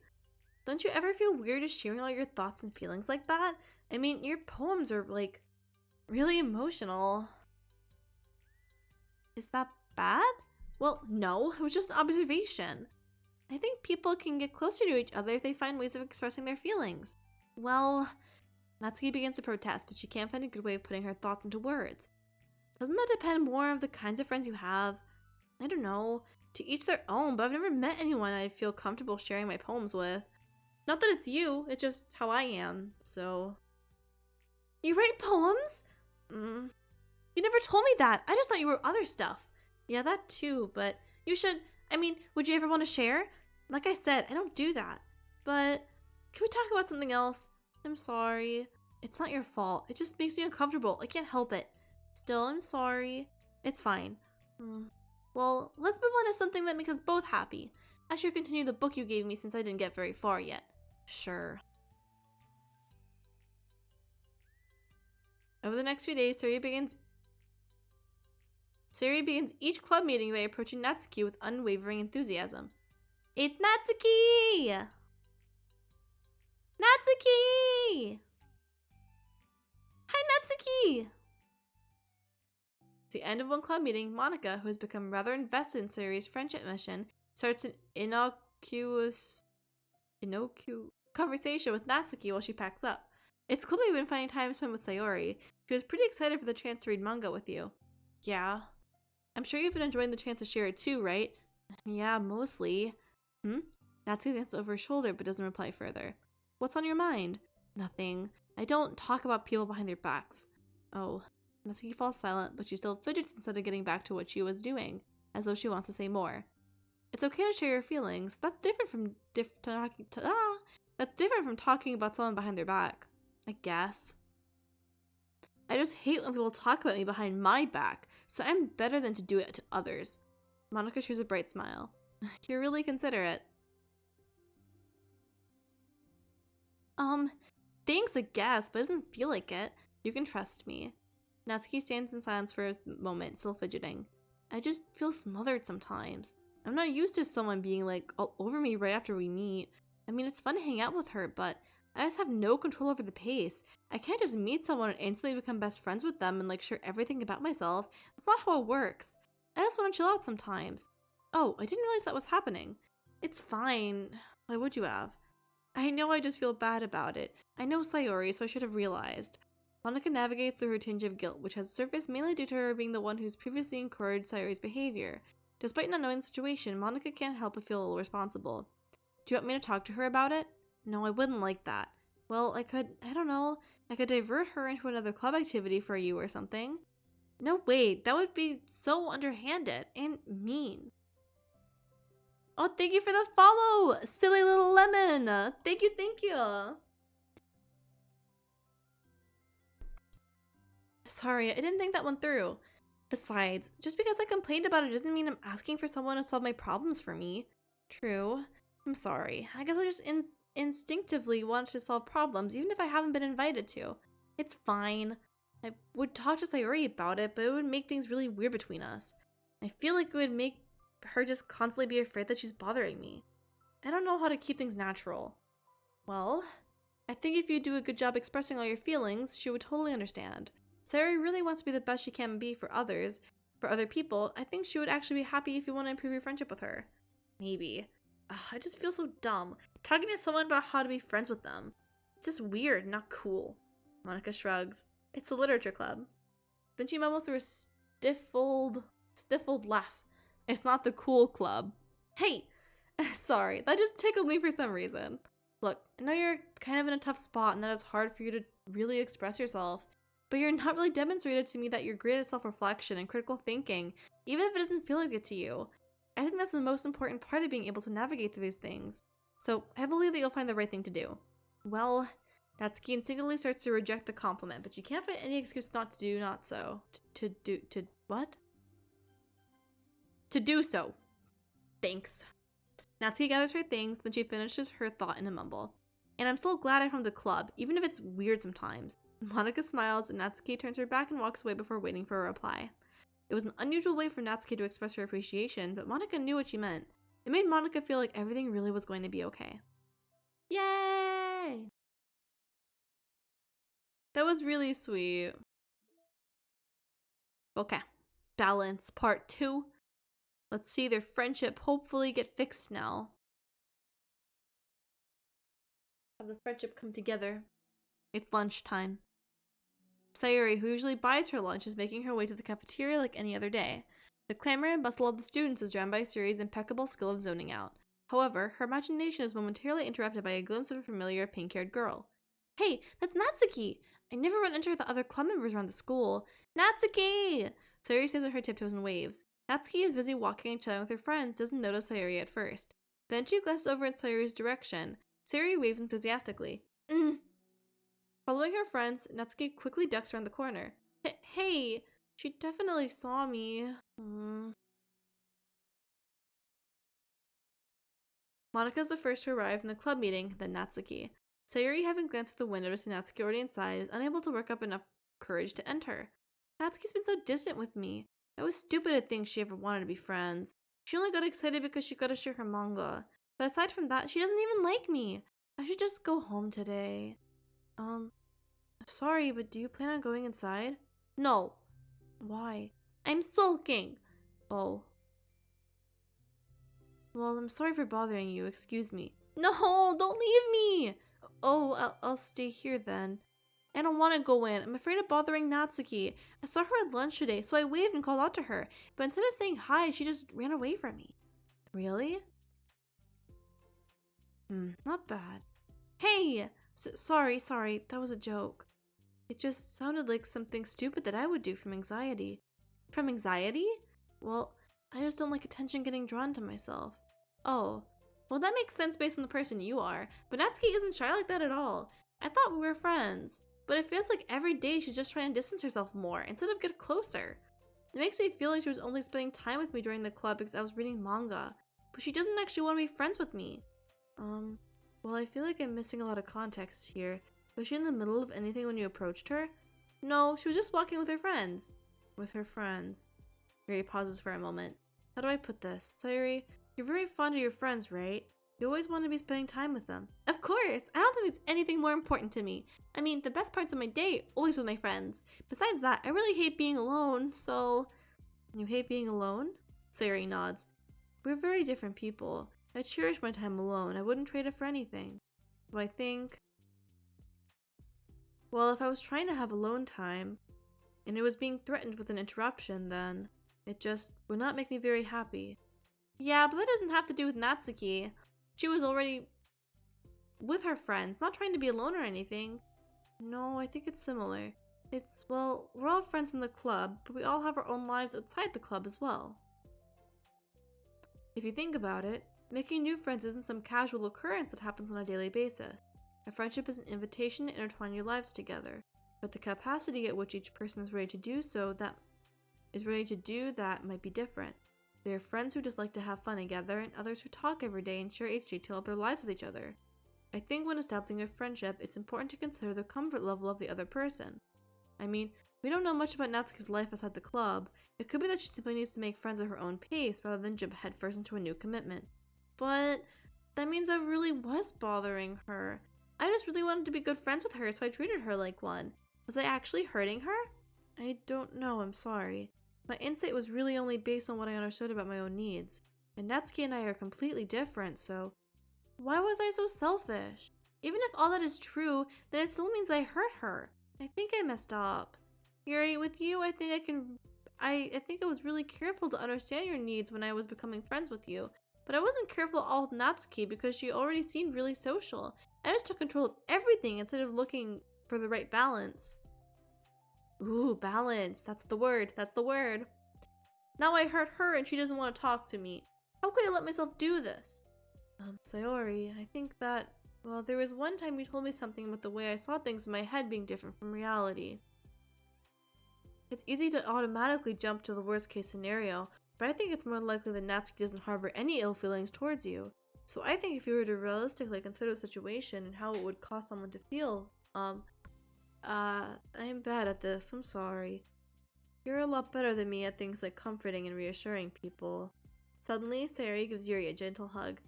Don't you ever feel weird just sharing all your thoughts and feelings like that? I mean, your poems are, like, really emotional. Is that bad? Well, no, it was just an observation. I think people can get closer to each other if they find ways of expressing their feelings. Well, Natsuki begins to protest, but she can't find a good way of putting her thoughts into words. Doesn't that depend more on the kinds of friends you have? I don't know. To each their own, but I've never met anyone I'd feel comfortable sharing my poems with. Not that it's you, it's just how I am, so... You write poems? You never told me that. I just thought you wrote other stuff. Yeah, that too, but you should... I mean, would you ever want to share? Like I said, I don't do that. But can we talk about something else? I'm sorry. It's not your fault. It just makes me uncomfortable. I can't help it. Still, I'm sorry. It's fine. Well, let's move on to something that makes us both happy. I should continue the book you gave me since I didn't get very far yet. Sure. Over the next few days, Sayori begins each club meeting by approaching Natsuki with unwavering enthusiasm. It's Natsuki! Natsuki! Hi, Natsuki! At the end of one club meeting, Monica, who has become rather invested in Sayori's friendship mission, starts an innocuous conversation with Natsuki while she packs up. It's cool that you've been finding time spent with Sayori. She was pretty excited for the chance to read manga with you. Yeah. I'm sure you've been enjoying the chance to share it too, right? Yeah, mostly. Natsuki glances over her shoulder but doesn't reply further. What's on your mind? Nothing. I don't talk about people behind their backs. Oh. Natsuki falls silent, but she still fidgets instead of getting back to what she was doing, as though she wants to say more. It's okay to share your feelings. That's different from talking about someone behind their back. I guess. I just hate when people talk about me behind my back, so I'm better than to do it to others. Monica shows a bright smile. You're really considerate. Thanks, I guess, but it doesn't feel like it. You can trust me. Natsuki stands in silence for a moment, still fidgeting. I just feel smothered sometimes. I'm not used to someone being like all over me right after we meet. I mean, it's fun to hang out with her, but I just have no control over the pace. I can't just meet someone and instantly become best friends with them and like share everything about myself. That's not how it works. I just want to chill out sometimes. Oh, I didn't realize that was happening. It's fine. Why would you have? I know I just feel bad about it. I know Sayori, so I should have realized. Monica navigates through her tinge of guilt, which has surfaced mainly due to her being the one who's previously encouraged Sayori's behavior. Despite not knowing the situation, Monica can't help but feel a little responsible. Do you want me to talk to her about it? No, I wouldn't like that. Well, I don't know, I could divert her into another club activity for you or something. No, wait, that would be so underhanded and mean. Oh, thank you for the follow, silly little lemon. Thank you, thank you. Sorry, I didn't think that one through. Besides, just because I complained about it doesn't mean I'm asking for someone to solve my problems for me. True. I'm sorry. I guess I just instinctively want to solve problems, even if I haven't been invited to. It's fine. I would talk to Sayori about it, but it would make things really weird between us. I feel like it would make her just constantly be afraid that she's bothering me. I don't know how to keep things natural. Well, I think if you do a good job expressing all your feelings, she would totally understand. Sayori really wants to be the best she can be for others, for other people. I think she would actually be happy if you want to improve your friendship with her. Maybe. Ugh, I just feel so dumb. Talking to someone about how to be friends with them. It's just weird, not cool. Monica shrugs. It's a literature club. Then she mumbles through a stifled laugh. It's not the cool club. Hey! Sorry, that just tickled me for some reason. Look, I know you're kind of in a tough spot and that it's hard for you to really express yourself, but you're not really demonstrated to me that you're great at self-reflection and critical thinking, even if it doesn't feel like it to you. I think that's the most important part of being able to navigate through these things. So I believe that you'll find the right thing to do. Well, Natsuki instinctively starts to reject the compliment, but she can't find any excuse not to do not so. To do so. Thanks. Natsuki gathers her things, then she finishes her thought in a mumble. And I'm still glad I'm from the club, even if it's weird sometimes. Monica smiles, and Natsuki turns her back and walks away before waiting for a reply. It was an unusual way for Natsuki to express her appreciation, but Monica knew what she meant. It made Monica feel like everything really was going to be okay. Yay! That was really sweet. Okay, balance part 2. Let's see their friendship hopefully get fixed now. Have the friendship come together. It's lunchtime. Sayori, who usually buys her lunch, is making her way to the cafeteria like any other day. The clamor and bustle of the students is drowned by Sayori's impeccable skill of zoning out. However, her imagination is momentarily interrupted by a glimpse of a familiar pink-haired girl. Hey, that's Natsuki! I never run into the other club members around the school. Natsuki! Sayori stays on her tiptoes and waves. Natsuki is busy walking and chatting with her friends, doesn't notice Sayori at first. Then she glances over in Sayori's direction. Sayori waves enthusiastically. Following her friends, Natsuki quickly ducks around the corner. Hey, she definitely saw me. Monika's the first to arrive in the club meeting, then Natsuki. Sayori, having glanced through the window to see Natsuki already inside, is unable to work up enough courage to enter. Natsuki's been so distant with me. I was stupid to think she ever wanted to be friends. She only got excited because she got to share her manga. But aside from that, she doesn't even like me. I should just go home today. Sorry, but do you plan on going inside? No. Why? I'm sulking. Oh. Well, I'm sorry for bothering you. Excuse me. No, don't leave me. Oh, I'll stay here then. I don't want to go in. I'm afraid of bothering Natsuki. I saw her at lunch today, so I waved and called out to her. But instead of saying hi, she just ran away from me. Really? Not bad. Hey! Sorry, that was a joke. It just sounded like something stupid that I would do from anxiety. From anxiety? Well, I just don't like attention getting drawn to myself. Oh, well that makes sense based on the person you are, but Natsuki isn't shy like that at all. I thought we were friends, but it feels like every day she's just trying to distance herself more instead of get closer. It makes me feel like she was only spending time with me during the club because I was reading manga, but she doesn't actually want to be friends with me. Well, I feel like I'm missing a lot of context here. Was she in the middle of anything when you approached her? No, she was just walking with her friends. With her friends. Yuri pauses for a moment. How do I put this? So Yuri, you're very fond of your friends, right? You always want to be spending time with them. Of course! I don't think there's anything more important to me. I mean, the best parts of my day always with my friends. Besides that, I really hate being alone, so... You hate being alone? Sayuri nods. We're very different people. I cherish my time alone. I wouldn't trade it for anything. So I think... Well, if I was trying to have alone time, and it was being threatened with an interruption, then it just would not make me very happy. Yeah, but that doesn't have to do with Natsuki. She was already with her friends, not trying to be alone or anything. No, I think it's similar. It's, well, we're all friends in the club, but we all have our own lives outside the club as well. If you think about it, making new friends isn't some casual occurrence that happens on a daily basis. A friendship is an invitation to intertwine your lives together, but the capacity at which each person is ready to do that might be different. There are friends who just like to have fun together, and others who talk every day and share each detail of their lives with each other. I think when establishing a friendship, it's important to consider the comfort level of the other person. I mean, we don't know much about Natsuki's life outside the club. It could be that she simply needs to make friends at her own pace rather than jump headfirst into a new commitment. But that means I really was bothering her. I just really wanted to be good friends with her, so I treated her like one. Was I actually hurting her? I don't know, I'm sorry. My insight was really only based on what I understood about my own needs. And Natsuki and I are completely different, so why was I so selfish? Even if all that is true, then it still means I hurt her. I think I messed up. Yuri, with you, I think I was really careful to understand your needs when I was becoming friends with you. But I wasn't careful at all with Natsuki because she already seemed really social. I just took control of everything instead of looking for the right balance. Ooh, balance. That's the word. Now I hurt her and she doesn't want to talk to me. How could I let myself do this? Sayori, I think that, well, there was one time you told me something about the way I saw things in my head being different from reality. It's easy to automatically jump to the worst case scenario, but I think it's more likely that Natsuki doesn't harbor any ill feelings towards you. So I think if you were to realistically consider the situation and how it would cause someone to feel, I'm bad at this, I'm sorry. You're a lot better than me at things like comforting and reassuring people. Suddenly, Sayori gives Yuri a gentle hug.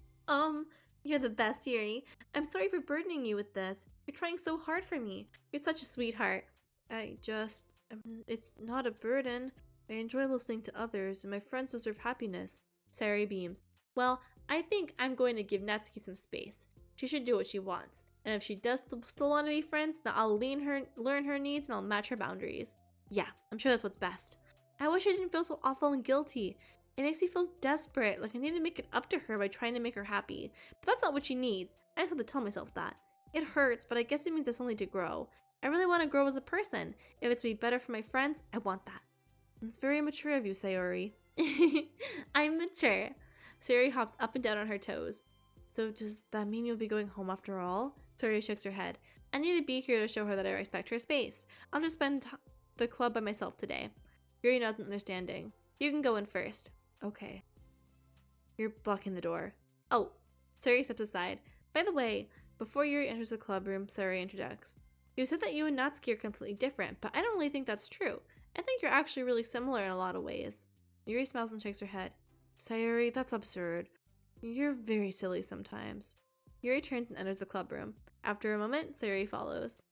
You're the best, Yuri. I'm sorry for burdening you with this. You're trying so hard for me. You're such a sweetheart. It's not a burden. I enjoy listening to others, and my friends deserve happiness. Sayori beams. Well, I think I'm going to give Natsuki some space. She should do what she wants. And if she does still want to be friends, then I'll learn her needs and I'll match her boundaries. Yeah, I'm sure that's what's best. I wish I didn't feel so awful and guilty. It makes me feel desperate, like I need to make it up to her by trying to make her happy. But that's not what she needs. I just have to tell myself that. It hurts, but I guess it means it's only to grow. I really want to grow as a person. If it's to be better for my friends, I want that. It's very mature of you, Sayori. I'm mature. Sayori hops up and down on her toes. So does that mean you'll be going home after all? Sayori shakes her head. I need to be here to show her that I respect her space. I'll just spend the club by myself today. Yuri nods in understanding. You can go in first. Okay. You're blocking the door. Oh, Sayori steps aside. By the way, before Yuri enters the club room, Sayori interjects. You said that you and Natsuki are completely different, but I don't really think that's true. I think you're actually really similar in a lot of ways. Yuri smiles and shakes her head. Sayori, that's absurd. You're very silly sometimes. Yuri turns and enters the club room. After a moment, Sayori follows.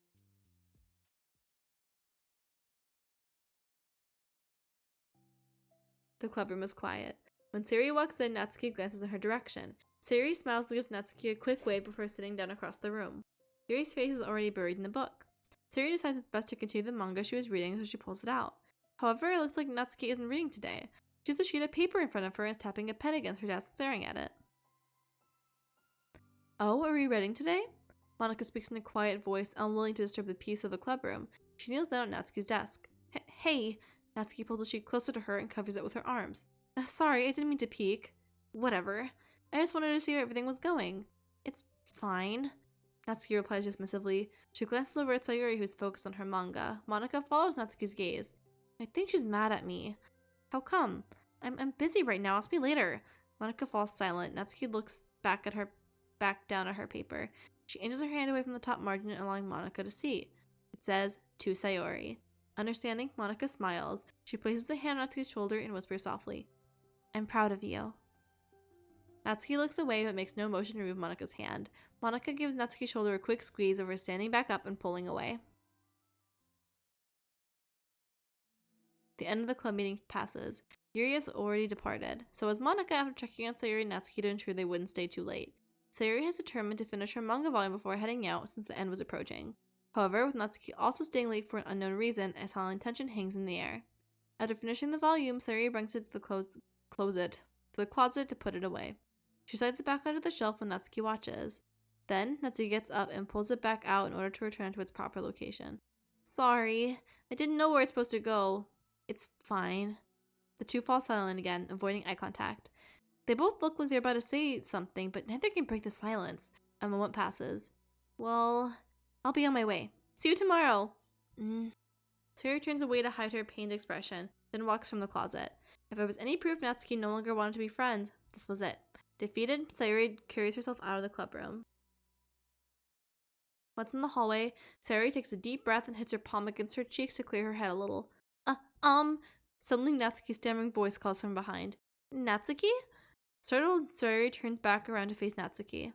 The clubroom is quiet. When Sayori walks in, Natsuki glances in her direction. Sayori smiles to give Natsuki a quick wave before sitting down across the room. Yuri's face is already buried in the book. Sayori decides it's best to continue the manga she was reading, so she pulls it out. However, it looks like Natsuki isn't reading today. She has a sheet of paper in front of her and is tapping a pen against her desk, staring at it. Oh, are we reading today? Monica speaks in a quiet voice, unwilling to disturb the peace of the club room. She kneels down at Natsuki's desk. Hey! Natsuki pulls the sheet closer to her and covers it with her arms. Sorry, I didn't mean to peek. Whatever. I just wanted to see how everything was going. It's fine. Natsuki replies dismissively. She glances over at Sayori, who's focused on her manga. Monica follows Natsuki's gaze. I think she's mad at me. How come? I'm busy right now. Ask me later. Monica falls silent. Natsuki looks back down at her paper. She inches her hand away from the top margin, allowing Monica to see. It says, to Sayori. Understanding, Monica smiles. She places a hand on Natsuki's shoulder and whispers softly, I'm proud of you. Natsuki looks away but makes no motion to remove Monica's hand. Monica gives Natsuki's shoulder a quick squeeze before standing back up and pulling away. The end of the club meeting passes. Yuri has already departed. So has Monica after checking on Sayori and Natsuki to ensure they wouldn't stay too late. Sayori has determined to finish her manga volume before heading out since the end was approaching. However, with Natsuki also staying late for an unknown reason, a silent tension hangs in the air. After finishing the volume, Sayori brings it to the closet to put it away. She slides it back onto the shelf when Natsuki watches. Then, Natsuki gets up and pulls it back out in order to return to its proper location. Sorry, I didn't know where it's supposed to go. It's fine. The two fall silent again, avoiding eye contact. They both look like they're about to say something, but neither can break the silence. A moment passes. Well, I'll be on my way. See you tomorrow. Sayori turns away to hide her pained expression, then walks from the closet. If there was any proof Natsuki no longer wanted to be friends, this was it. Defeated, Sayori carries herself out of the club room. Once in the hallway, Sayori takes a deep breath and hits her palm against her cheeks to clear her head a little. Suddenly Natsuki's stammering voice calls from behind. Natsuki? Startled, Sayori turns back around to face Natsuki.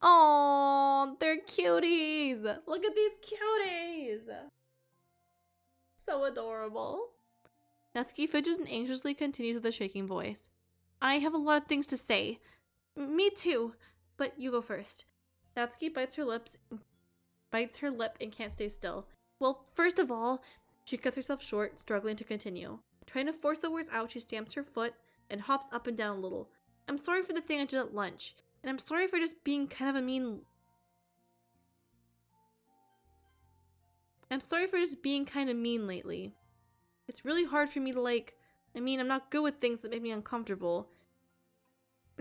Aww, they're cuties! Look at these cuties! So adorable. Natsuki fidgets and anxiously continues with a shaking voice. I have a lot of things to say. Me too, but you go first. Natsuki bites her lip and can't stay still. Well, first of all, she cuts herself short, struggling to continue. Trying to force the words out, she stamps her foot and hops up and down a little. I'm sorry for the thing I did at lunch, and I'm sorry for just being kind of a mean... lately. It's really hard for me to I'm not good with things that make me uncomfortable.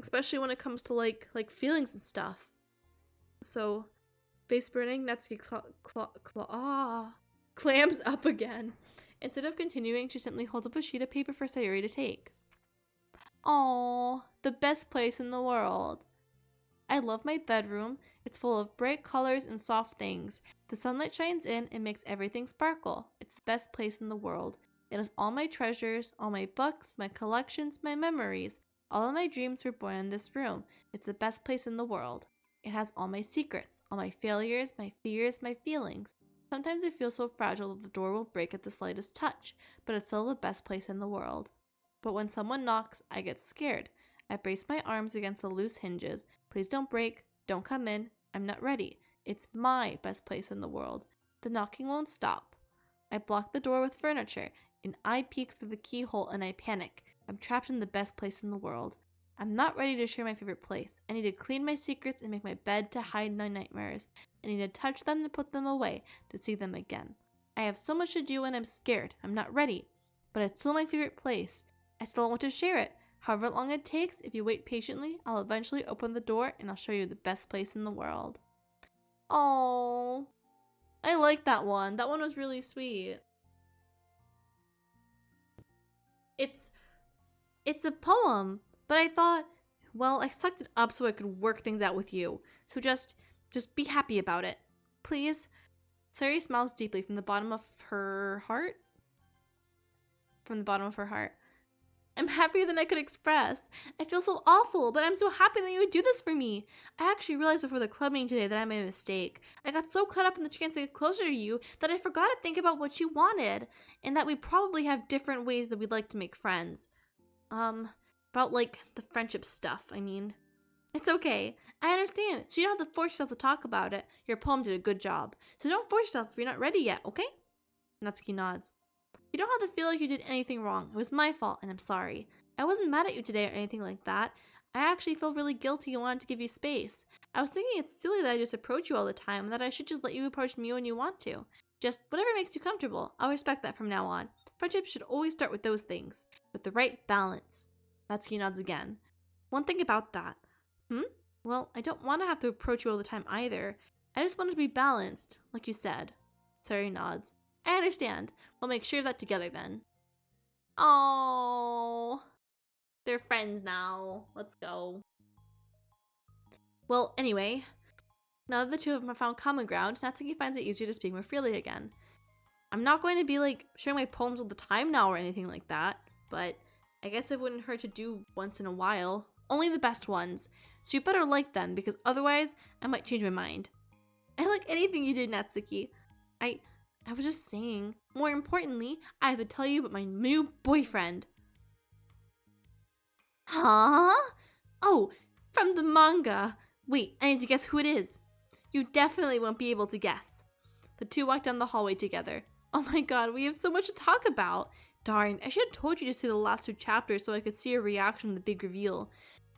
Especially when it comes to like feelings and stuff. So, face burning, Natsuki clams up again. Instead of continuing, she simply holds up a sheet of paper for Sayori to take. Aww, the best place in the world. I love my bedroom. It's full of bright colors and soft things. The sunlight shines in and makes everything sparkle. It's the best place in the world. It has all my treasures, all my books, my collections, my memories. All of my dreams were born in this room. It's the best place in the world. It has all my secrets, all my failures, my fears, my feelings. Sometimes I feel so fragile that the door will break at the slightest touch, but it's still the best place in the world. But when someone knocks, I get scared. I brace my arms against the loose hinges. Please don't break. Don't come in. I'm not ready. It's my best place in the world. The knocking won't stop. I block the door with furniture. An eye peeks through the keyhole and I panic. I'm trapped in the best place in the world. I'm not ready to share my favorite place. I need to clean my secrets and make my bed to hide my nightmares. I need to touch them to put them away, to see them again. I have so much to do and I'm scared. I'm not ready. But it's still my favorite place. I still want to share it. However long it takes, if you wait patiently, I'll eventually open the door and I'll show you the best place in the world. Oh, I like that one. That one was really sweet. It's a poem, but I thought, well, I sucked it up so I could work things out with you. So just be happy about it. Please? Sayori smiles deeply from the bottom of her heart. I'm happier than I could express. I feel so awful, but I'm so happy that you would do this for me. I actually realized before the club meeting today that I made a mistake. I got so caught up in the chance to get closer to you that I forgot to think about what you wanted, and that we probably have different ways that we'd like to make friends. About the friendship stuff, I mean. It's okay. I understand. So you don't have to force yourself to talk about it. Your poem did a good job. So don't force yourself if you're not ready yet, okay? Natsuki nods. You don't have to feel like you did anything wrong. It was my fault, and I'm sorry. I wasn't mad at you today or anything like that. I actually feel really guilty and wanted to give you space. I was thinking it's silly that I just approach you all the time and that I should just let you approach me when you want to. Just whatever makes you comfortable. I'll respect that from now on. Friendship should always start with those things, with the right balance. Natsuki nods again. One thing about that. Well, I don't want to have to approach you all the time either. I just want it to be balanced, like you said. Sari nods. I understand. We'll make sure of that together then. Oh, they're friends now. Let's go. Well, anyway, now that the two of them have found common ground, Natsuki finds it easier to speak more freely again. I'm not going to be like sharing my poems all the time now or anything like that, but I guess it wouldn't hurt to do once in a while. Only the best ones. So you better like them because otherwise I might change my mind. I like anything you do, Natsuki. I was just saying. More importantly, I have to tell you about my new boyfriend. Huh? Oh, from the manga. Wait, I need to guess who it is. You definitely won't be able to guess. The two walk down the hallway together. Oh my god, we have so much to talk about. Darn, I should have told you to see the last two chapters so I could see your reaction to the big reveal.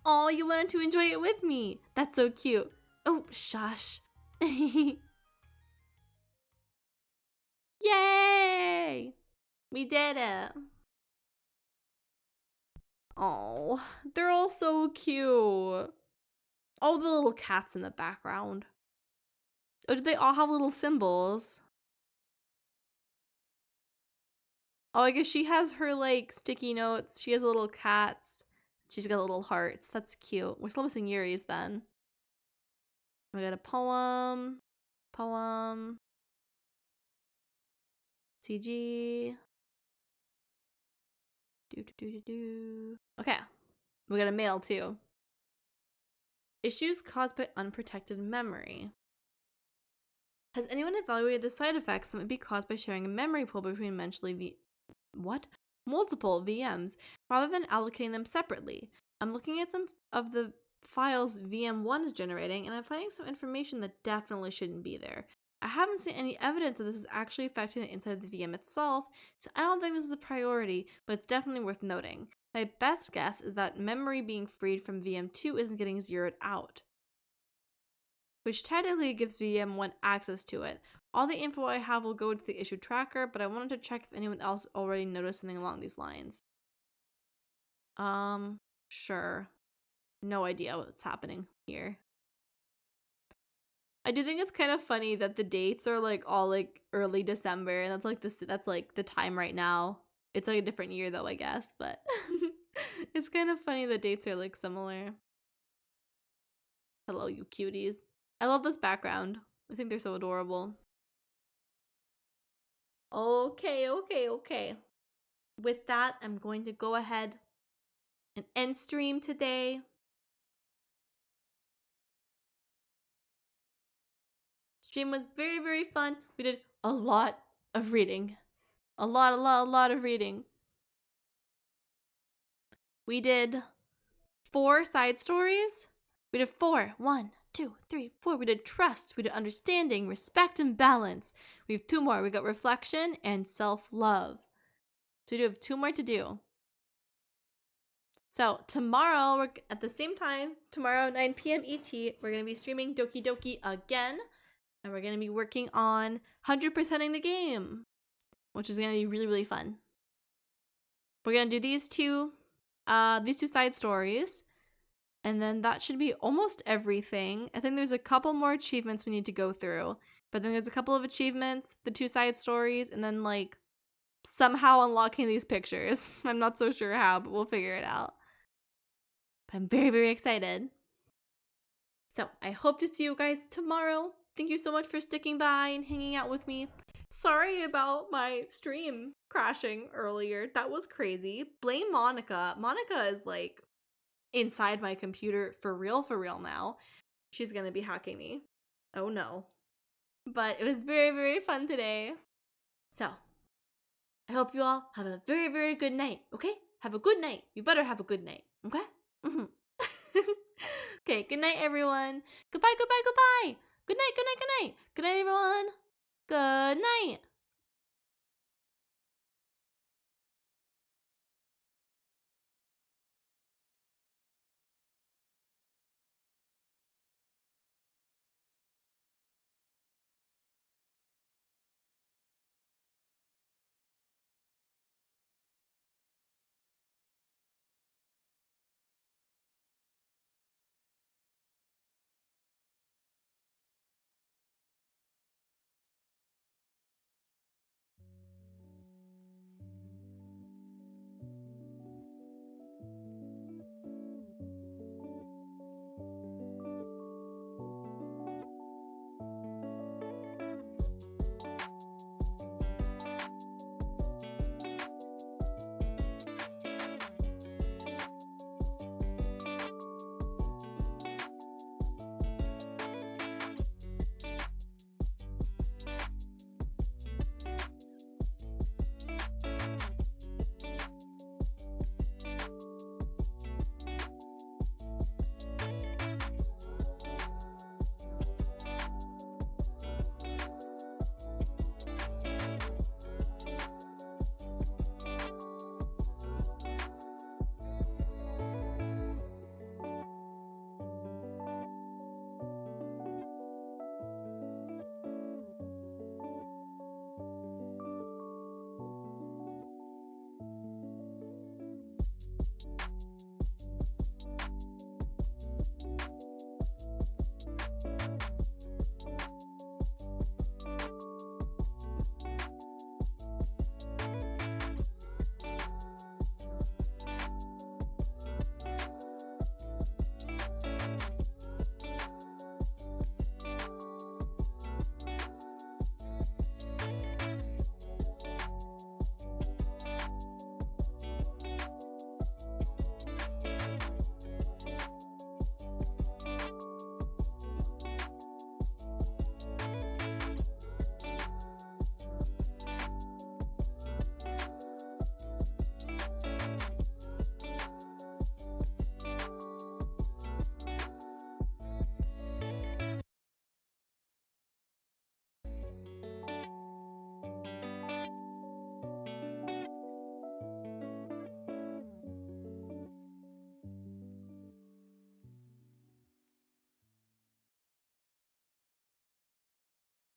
Oh, you wanted to enjoy it with me. That's so cute. Oh, shush. Yay! We did it. Oh, they're all so cute. All the little cats in the background. Oh, did they all have little symbols? Oh, I guess she has her, like, sticky notes. She has little cats. She's got little hearts. That's cute. We're still missing Yuri's then. We got a poem. Poem. CG. Okay. We got a mail, too. Issues caused by unprotected memory. Has anyone evaluated the side effects that might be caused by sharing a memory pool between multiple VMs rather than allocating them separately? I'm looking at some of the files VM1 is generating, and I'm finding some information that definitely shouldn't be there. I haven't seen any evidence that this is actually affecting the inside of the VM itself, so I don't think this is a priority, but it's definitely worth noting. My best guess is that memory being freed from VM2 isn't getting zeroed out, which technically gives VM1 access to it. All the info I have will go into the issue tracker, but I wanted to check if anyone else already noticed something along these lines. Sure. No idea what's happening here. I do think it's kind of funny that the dates are like all like early December, and that's like the time right now. It's like a different year though, I guess, but it's kind of funny the dates are like similar. Hello, you cuties. I love this background. I think they're so adorable. Okay. With that, I'm going to go ahead and end stream today. Stream was very, very fun. We did a lot of reading. A lot of reading. We did 4 side stories. We did 4. 1, 2, 3, 4. We did trust. We did understanding, respect, and balance. We have 2 more. We got reflection and self-love. So we do have 2 more to do. So tomorrow, we're at the same time, tomorrow 9 p.m. ET, we're going to be streaming Doki Doki again. And we're going to be working on 100%ing the game, which is going to be really, really fun. We're going to do these two side stories. And then that should be almost everything. I think there's a couple more achievements we need to go through. But then there's a couple of achievements, the 2 side stories, and then like somehow unlocking these pictures. I'm not so sure how, but we'll figure it out. But I'm very, very excited. So I hope to see you guys tomorrow. Thank you so much for sticking by and hanging out with me. Sorry about my stream crashing earlier. That was crazy. Blame Monica. Monica is like inside my computer for real now. She's gonna be hacking me. Oh no. But it was very, very fun today. So I hope you all have a very, very good night, okay? Have a good night. You better have a good night, okay? Okay, good night, everyone. Goodbye, goodbye, goodbye. Good night, good night, good night. Good night, everyone. Good night.